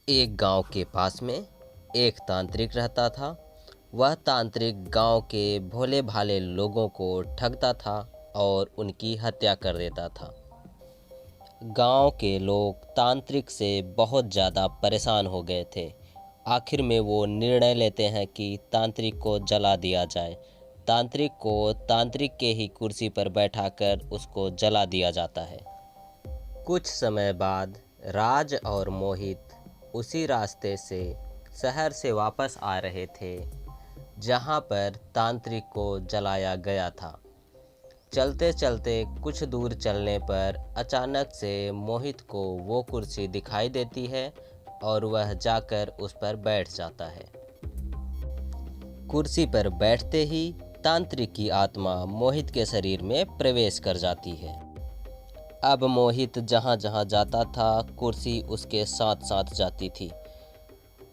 एक गांव के पास में एक तांत्रिक रहता था। वह तांत्रिक गांव के भोले भाले लोगों को ठगता था और उनकी हत्या कर देता था। गांव के लोग तांत्रिक से बहुत ज़्यादा परेशान हो गए थे। आखिर में वो निर्णय लेते हैं कि तांत्रिक को जला दिया जाए। तांत्रिक को तांत्रिक के ही कुर्सी पर बैठाकर उसको जला दिया जाता है। कुछ समय बाद राज और मोहित उसी रास्ते से शहर से वापस आ रहे थे जहाँ पर तांत्रिक को जलाया गया था। चलते चलते कुछ दूर चलने पर अचानक से मोहित को वो कुर्सी दिखाई देती है और वह जाकर उस पर बैठ जाता है। कुर्सी पर बैठते ही तांत्रिक की आत्मा मोहित के शरीर में प्रवेश कर जाती है। अब मोहित जहाँ जहाँ जाता था कुर्सी उसके साथ साथ जाती थी।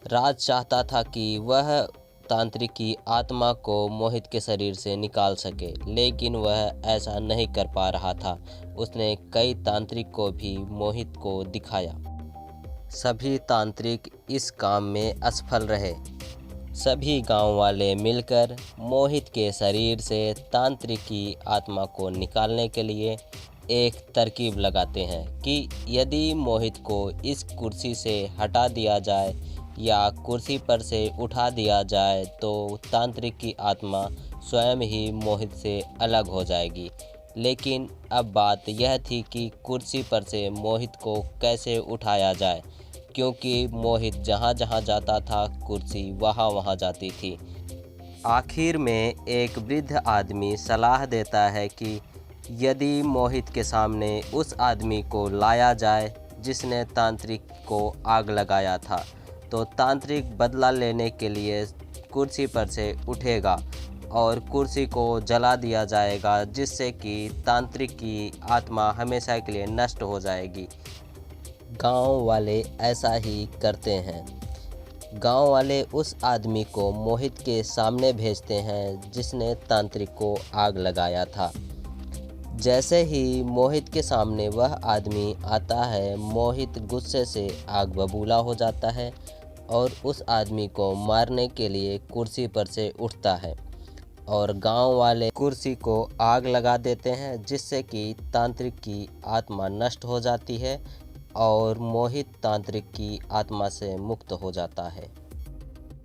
राज चाहता था कि वह तांत्रिक की आत्मा को मोहित के शरीर से निकाल सके, लेकिन वह ऐसा नहीं कर पा रहा था। उसने कई तांत्रिक को भी मोहित को दिखाया। सभी तांत्रिक इस काम में असफल रहे। सभी गांव वाले मिलकर मोहित के शरीर से तांत्रिक की आत्मा को निकालने के लिए एक तरकीब लगाते हैं कि यदि मोहित को इस कुर्सी से हटा दिया जाए या कुर्सी पर से उठा दिया जाए तो तांत्रिक की आत्मा स्वयं ही मोहित से अलग हो जाएगी। लेकिन अब बात यह थी कि कुर्सी पर से मोहित को कैसे उठाया जाए, क्योंकि मोहित जहाँ जहाँ जाता था कुर्सी वहाँ वहाँ जाती थी। आखिर में एक वृद्ध आदमी सलाह देता है कि यदि मोहित के सामने उस आदमी को लाया जाए जिसने तांत्रिक को आग लगाया था, तो तांत्रिक बदला लेने के लिए कुर्सी पर से उठेगा और कुर्सी को जला दिया जाएगा, जिससे कि तांत्रिक की आत्मा हमेशा के लिए नष्ट हो जाएगी। गांव वाले ऐसा ही करते हैं। गांव वाले उस आदमी को मोहित के सामने भेजते हैं जिसने तांत्रिक को आग लगाया था। जैसे ही मोहित के सामने वह आदमी आता है, मोहित गुस्से से आग बबूला हो जाता है और उस आदमी को मारने के लिए कुर्सी पर से उठता है और गांव वाले कुर्सी को आग लगा देते हैं, जिससे कि तांत्रिक की आत्मा नष्ट हो जाती है और मोहित तांत्रिक की आत्मा से मुक्त हो जाता है।